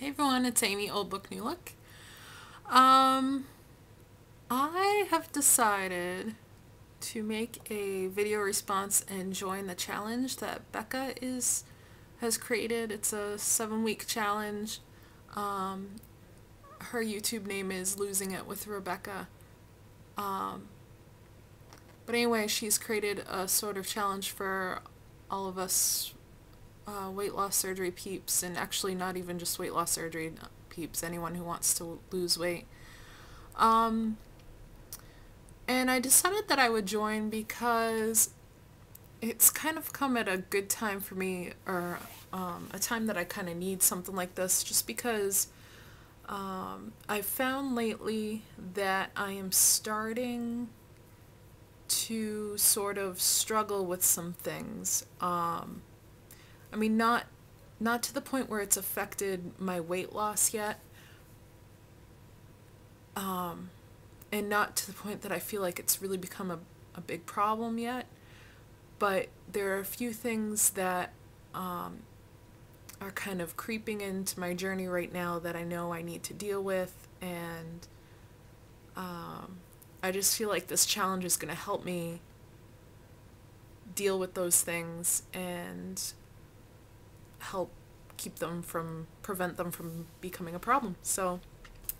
Hey everyone, it's Amy, Old Book New Look. Um, I have decided to make a video response and join the challenge that Becca has created. It's a 7-week challenge. Her YouTube name is Losing It with Rebecca. But anyway, she's created a sort of challenge for all of us weight loss surgery peeps, and actually not even just weight loss surgery peeps, anyone who wants to lose weight. And I decided that I would join because it's kind of come at a good time for me, or a time that I kind of need something like this, just because I've found lately that I am starting to sort of struggle with some things. I mean, not to the point where it's affected my weight loss yet, and not to the point that I feel like it's really become a big problem yet, but there are a few things that are kind of creeping into my journey right now that I know I need to deal with, and I just feel like this challenge is going to help me deal with those things and help prevent them from becoming a problem. So,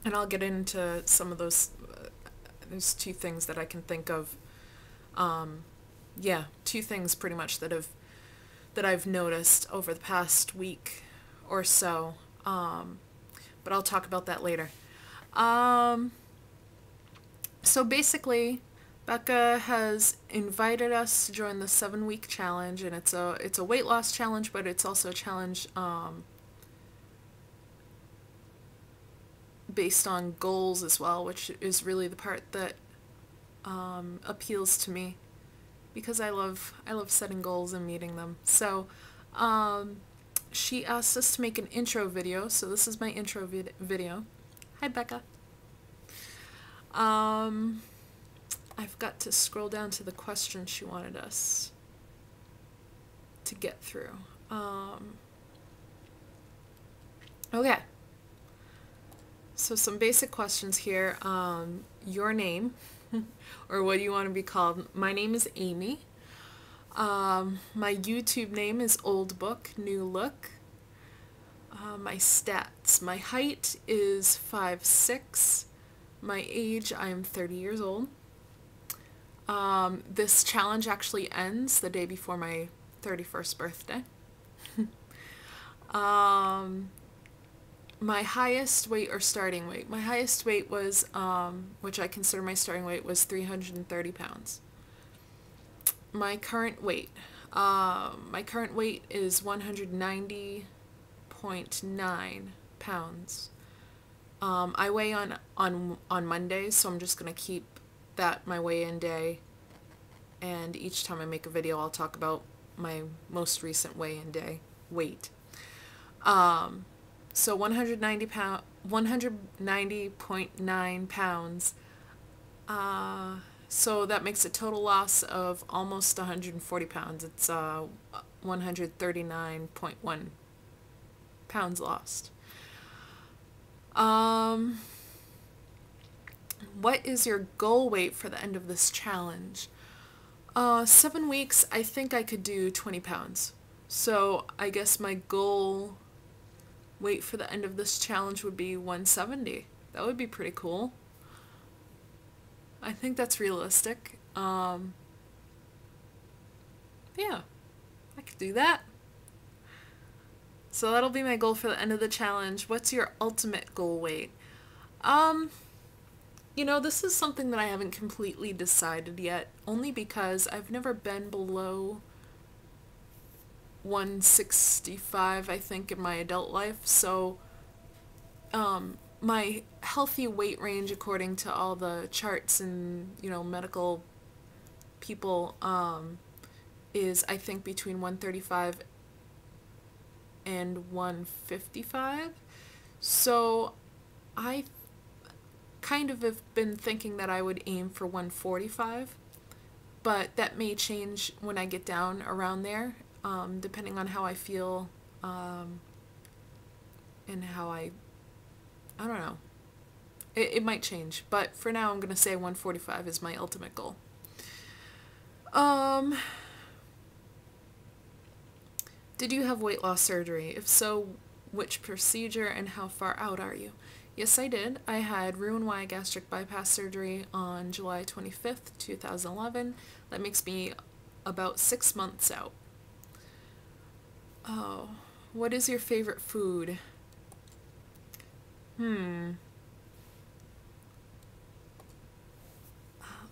and I'll get into some of those. There's two things that I can think of. Yeah, two things pretty much that I've noticed over the past week or so. But I'll talk about that later. So basically, Becca has invited us to join the 7-week challenge, and it's a weight loss challenge, but it's also a challenge based on goals as well, which is really the part that appeals to me, because I love setting goals and meeting them. So she asked us to make an intro video, so this is my intro video. Hi, Becca. I've got to scroll down to the questions she wanted us to get through. Okay. So some basic questions here. Your name, or what do you want to be called? My name is Amy. My YouTube name is Old Book New Look. My stats. My height is 5'6". My age, I'm 30 years old. This challenge actually ends the day before my 31st birthday. My highest weight or starting weight. My highest weight was, which I consider my starting weight, was 330 pounds. My current weight. My current weight is 190.9 pounds. I weigh on Mondays, so I'm just going to keep that my weigh-in day, and each time I make a video I'll talk about my most recent weigh-in day weight. So 190.9 pounds. So that makes a total loss of almost 140 pounds. It's 139.1 pounds lost. What is your goal weight for the end of this challenge? 7 weeks, I think I could do 20 pounds. So I guess my goal weight for the end of this challenge would be 170. That would be pretty cool. I think that's realistic. Yeah, I could do that. So that'll be my goal for the end of the challenge. What's your ultimate goal weight? You know, this is something that I haven't completely decided yet, only because I've never been below 165, I think, in my adult life. So my healthy weight range, according to all the charts and, you know, medical people, is, I think, between 135 and 155. So I kind of have been thinking that I would aim for 145, but that may change when I get down around there, depending on how I feel and how I don't know. It might change, but for now I'm going to say 145 is my ultimate goal. Um, did you have weight loss surgery? If so, which procedure and how far out are you? Yes, I did. I had Roux-en-Y gastric bypass surgery on July 25th, 2011. That makes me about 6 months out. Oh, what is your favorite food?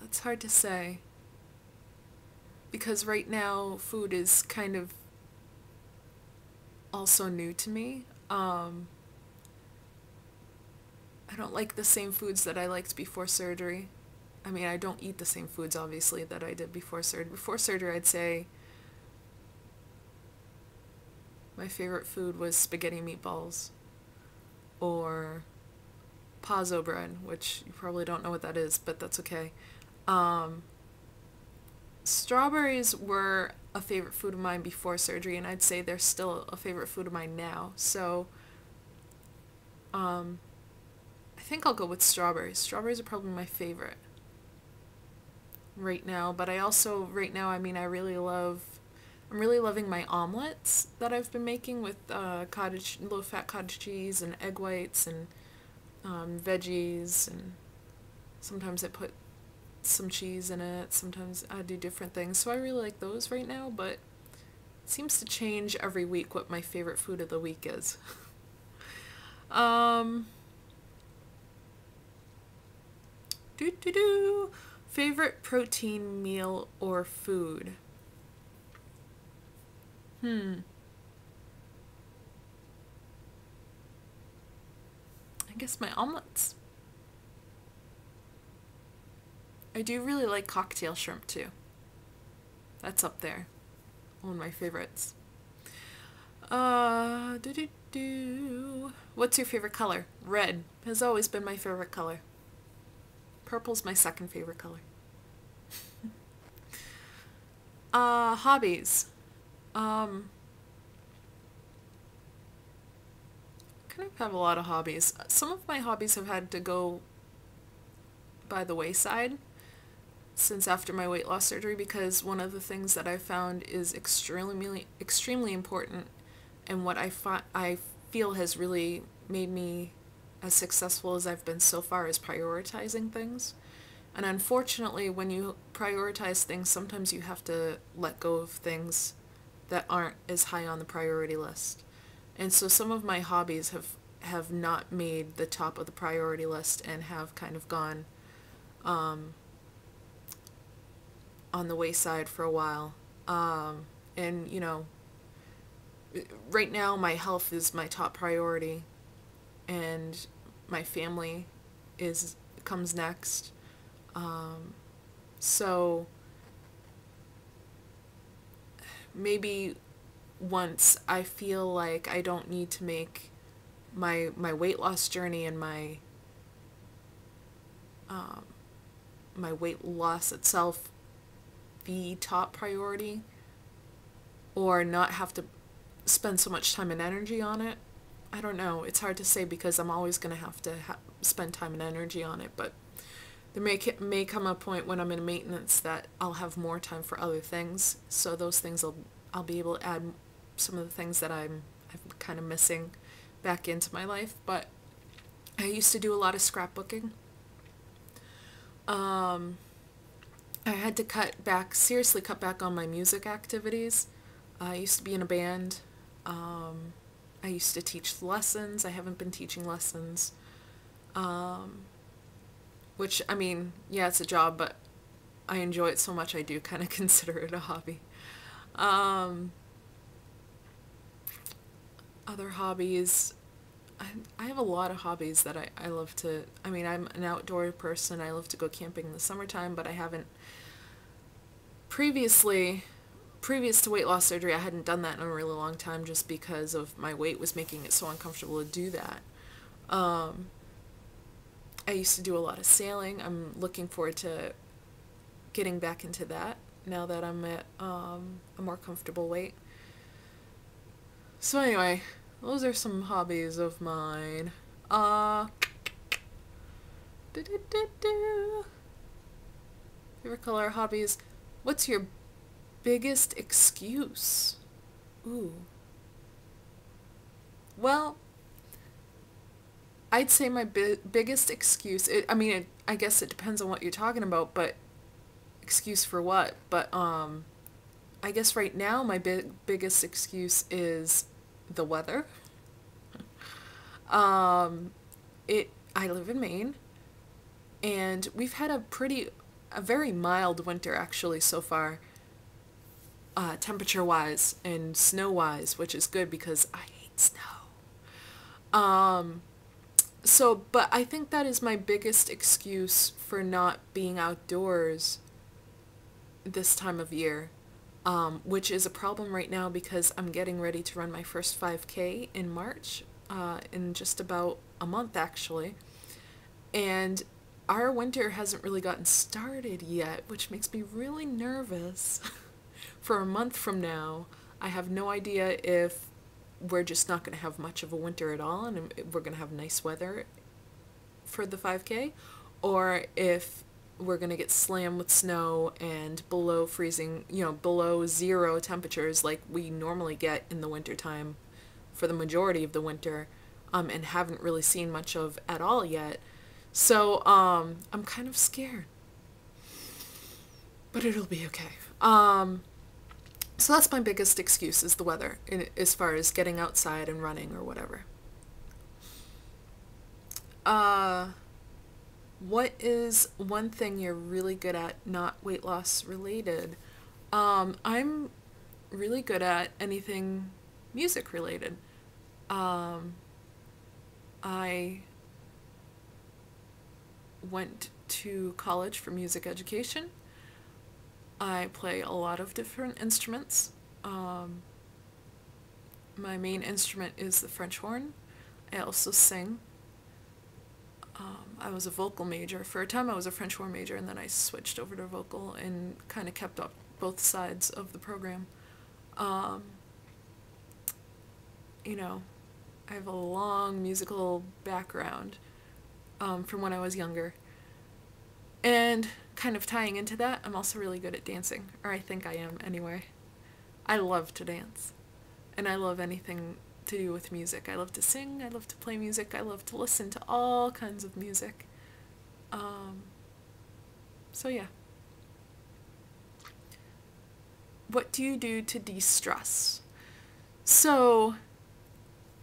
That's hard to say. Because right now, food is kind of also new to me. I don't like the same foods that I liked before surgery. I mean, I don't eat the same foods, obviously, that I did before surgery. Before surgery, I'd say my favorite food was spaghetti meatballs or pazzo bread, which you probably don't know what that is, but that's okay. Strawberries were a favorite food of mine before surgery, and I'd say they're still a favorite food of mine now. So, I think I'll go with strawberries. Strawberries are probably my favorite right now, but I also, right now, I mean, I'm really loving my omelets that I've been making with low-fat cottage cheese and egg whites and veggies, and sometimes I put some cheese in it, sometimes I do different things. So I really like those right now, but it seems to change every week what my favorite food of the week is. Favorite protein meal or food? I guess my omelets. I do really like cocktail shrimp too. That's up there. One of my favorites. What's your favorite color? Red has always been my favorite color. Purple's my second favorite color. Hobbies. Kind of have a lot of hobbies. Some of my hobbies have had to go by the wayside since after my weight loss surgery, because one of the things that I found is extremely important, and what I feel has really made me as successful as I've been so far, is prioritizing things. And unfortunately, when you prioritize things, sometimes you have to let go of things that aren't as high on the priority list. And so some of my hobbies have not made the top of the priority list and have kind of gone on the wayside for a while. And, you know, right now my health is my top priority, and my family comes next. So maybe once I feel like I don't need to make my weight loss journey and my weight loss itself the top priority, or not have to spend so much time and energy on it. I don't know. It's hard to say because I'm always going to have to spend time and energy on it, but there may come a point when I'm in maintenance that I'll have more time for other things. So those things I'll be able to add some of the things that I'm kind of missing back into my life. But I used to do a lot of scrapbooking. I had to seriously cut back on my music activities. I used to be in a band. I used to teach lessons. I haven't been teaching lessons. Which, I mean, yeah, it's a job, but I enjoy it so much I do kind of consider it a hobby. Other hobbies, I have a lot of hobbies that I love to, I mean, I'm an outdoor person. I love to go camping in the summertime, but I haven't, previous to weight loss surgery, I hadn't done that in a really long time just because of my weight was making it so uncomfortable to do that. I used to do a lot of sailing. I'm looking forward to getting back into that now that I'm at a more comfortable weight. So anyway, Those are some hobbies of mine. Uh, do. Favorite color, hobbies. What's your biggest excuse? Ooh. Well, I'd say my biggest excuse, I guess it depends on what you're talking about, but excuse for what? But, I guess right now my biggest excuse is the weather. Um, I live in Maine, and we've had a very mild winter actually so far, temperature-wise and snow-wise, which is good because I hate snow. Um, but I think that is my biggest excuse for not being outdoors this time of year, which is a problem right now because I'm getting ready to run my first 5K in March, in just about a month actually. And our winter hasn't really gotten started yet, which makes me really nervous for a month from now. I have no idea if we're just not going to have much of a winter at all and we're going to have nice weather for the 5K, or if we're going to get slammed with snow and below freezing, below zero temperatures like we normally get in the wintertime for the majority of the winter, and haven't really seen much of at all yet. So, I'm kind of scared. But it'll be okay. So that's my biggest excuse is the weather, as far as getting outside and running or whatever. What is one thing you're really good at, not weight loss related? I'm really good at anything music related. I went to college for music education. I play a lot of different instruments. My main instrument is the French horn. I also sing. I was a vocal major. For a time I was a French horn major, and then I switched over to vocal and kind of kept up both sides of the program. I have a long musical background, from when I was younger. And kind of tying into that, I'm also really good at dancing, or I think I am anyway. I love to dance, and I love anything to do with music. I love to sing, I love to play music, I love to listen to all kinds of music. So yeah. What do you do to de-stress? So,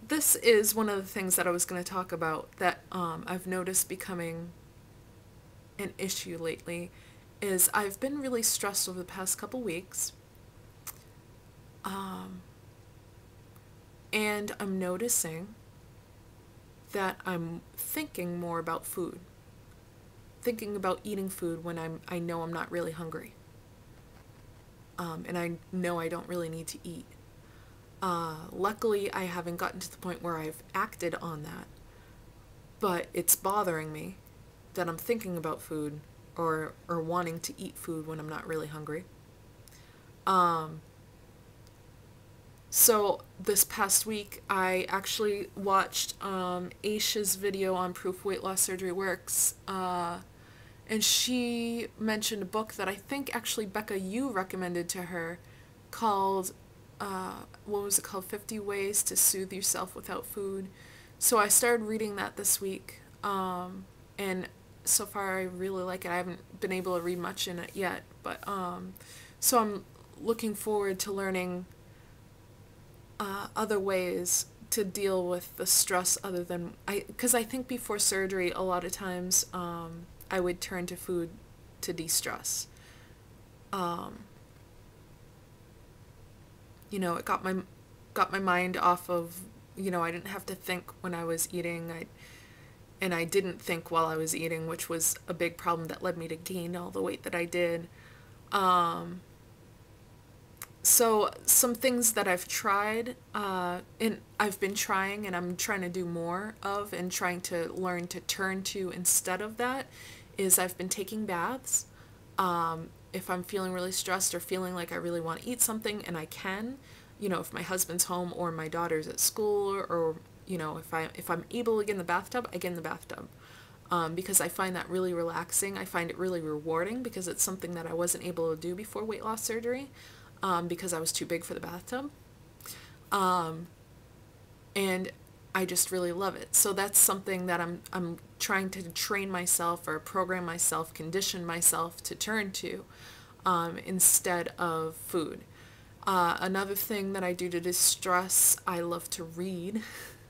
this is one of the things that I was going to talk about that I've noticed becoming an issue lately, is I've been really stressed over the past couple weeks. And I'm noticing that I'm thinking more about food. Thinking about eating food when I know I'm not really hungry. And I know I don't really need to eat. Luckily, I haven't gotten to the point where I've acted on that. But it's bothering me that I'm thinking about food or wanting to eat food when I'm not really hungry. So this past week, I actually watched Aisha's video on Proof Weight Loss Surgery Works, and she mentioned a book that I think actually, Becca, you recommended to her, called, what was it called? 50 Ways to Soothe Yourself Without Food. So I started reading that this week, and so far I really like it. I haven't been able to read much in it yet, but so I'm looking forward to learning other ways to deal with the stress other than because I think before surgery a lot of times I would turn to food to de-stress. It got my mind off of, I didn't have to think when I was eating. I didn't think while I was eating, which was a big problem that led me to gain all the weight that I did. So some things that I've tried, and I've been trying and I'm trying to do more of and trying to learn to turn to instead of that, is I've been taking baths. If I'm feeling really stressed or feeling like I really want to eat something and I can, if my husband's home or my daughter's at school, or if I'm able to get in the bathtub, I get in the bathtub. Because I find that really relaxing. I find it really rewarding because it's something that I wasn't able to do before weight loss surgery, because I was too big for the bathtub. And I just really love it. So that's something that I'm trying to train myself or program myself, condition myself to turn to, instead of food. Another thing that I do to distress, I love to read.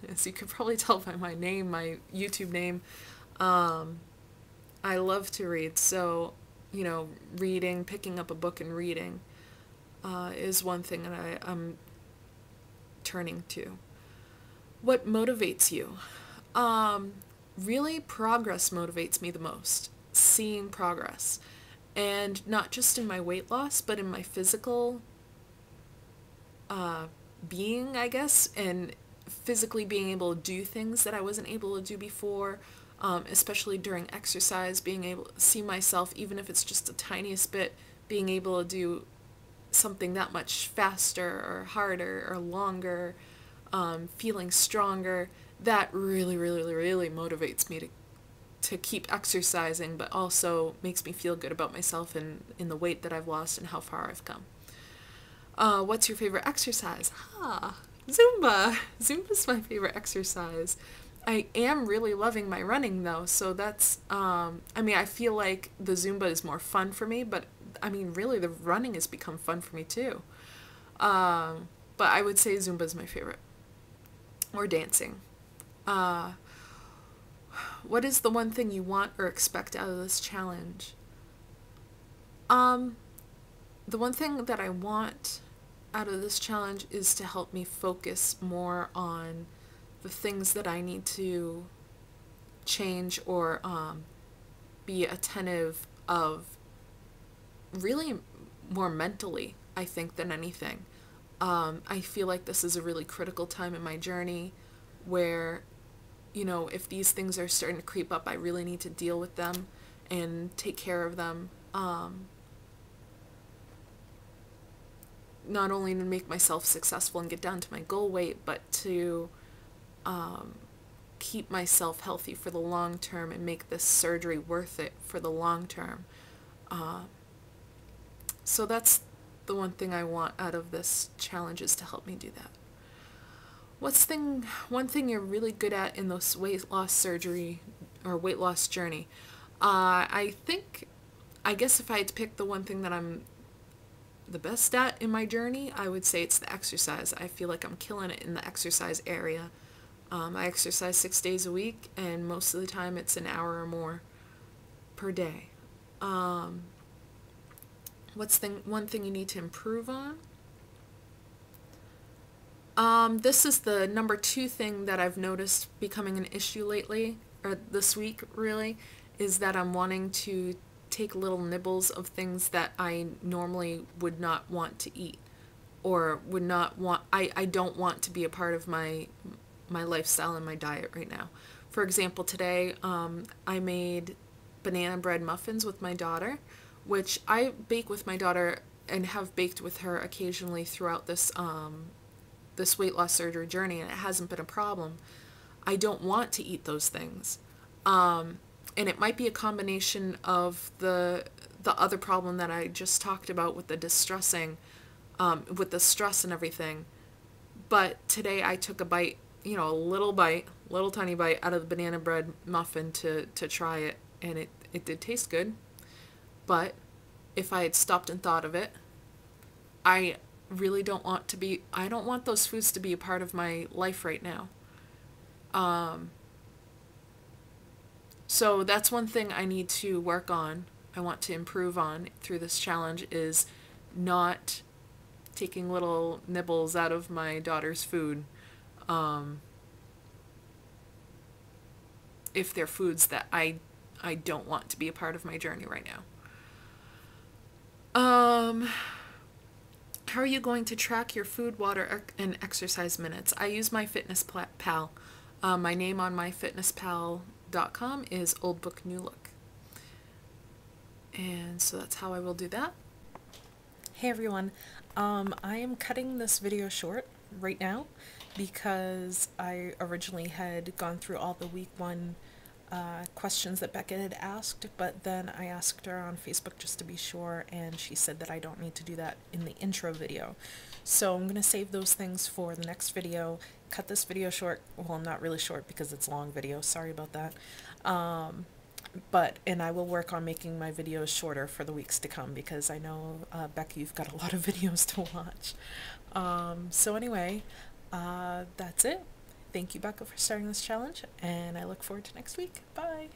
As you could probably tell by my name, my YouTube name, I love to read. So, reading, picking up a book and reading, is one thing that I'm turning to. What motivates you? Really, progress motivates me the most. Seeing progress. And not just in my weight loss, but in my physical being, I guess, and physically being able to do things that I wasn't able to do before, especially during exercise, being able to see myself, even if it's just the tiniest bit, being able to do something that much faster or harder or longer, feeling stronger. That really, really, really motivates me to keep exercising, but also makes me feel good about myself and in the weight that I've lost and how far I've come. What's your favorite exercise? Zumba. Zumba's my favorite exercise. I am really loving my running though, so that's, I feel like the Zumba is more fun for me, but really the running has become fun for me too. But I would say Zumba is my favorite. Or dancing. What is the one thing you want or expect out of this challenge? The one thing that I want out of this challenge is to help me focus more on the things that I need to change or be attentive of, really more mentally, I think, than anything. I feel like this is a really critical time in my journey where, if these things are starting to creep up, I really need to deal with them and take care of them. Not only to make myself successful and get down to my goal weight, but to keep myself healthy for the long term and make this surgery worth it for the long term. So that's the one thing I want out of this challenge, is to help me do that. One thing you're really good at in this weight loss surgery or weight loss journey? I guess if I had to pick the one thing that I'm the best at in my journey, I would say it's the exercise. I feel like I'm killing it in the exercise area. I exercise 6 days a week, and most of the time it's an hour or more per day. What's one thing you need to improve on? This is the number 2 thing that I've noticed becoming an issue lately, or this week really, is that I'm wanting to take little nibbles of things that I normally would not want to eat, or would not want, I don't want to be a part of my lifestyle and my diet right now. For example, today I made banana bread muffins with my daughter, which I bake with my daughter and have baked with her occasionally throughout this this weight loss surgery journey, and it hasn't been a problem. I don't want to eat those things. And it might be a combination of the other problem that I just talked about with the distressing, with the stress and everything. But today I took a bite, a little tiny bite out of the banana bread muffin to try it, and it did taste good. But if I had stopped and thought of it, I really don't want those foods to be a part of my life right now. So that's one thing I need to work on. I want to improve on through this challenge, is not taking little nibbles out of my daughter's food, if they're foods that I don't want to be a part of my journey right now. How are you going to track your food, water, and exercise minutes? I use MyFitnessPal. My name on MyFitnessPal.com is oldbooknewlook. And so that's how I will do that. Hey everyone, I am cutting this video short right now because I originally had gone through all the week one questions that Becca had asked, but then I asked her on Facebook just to be sure, and she said that I don't need to do that in the intro video. So I'm going to save those things for the next video, cut this video short. Well, not really short because it's a long video, sorry about that. And I will work on making my videos shorter for the weeks to come because I know, Becca, you've got a lot of videos to watch. So anyway, that's it. Thank you, Becca, for starting this challenge, and I look forward to next week. Bye!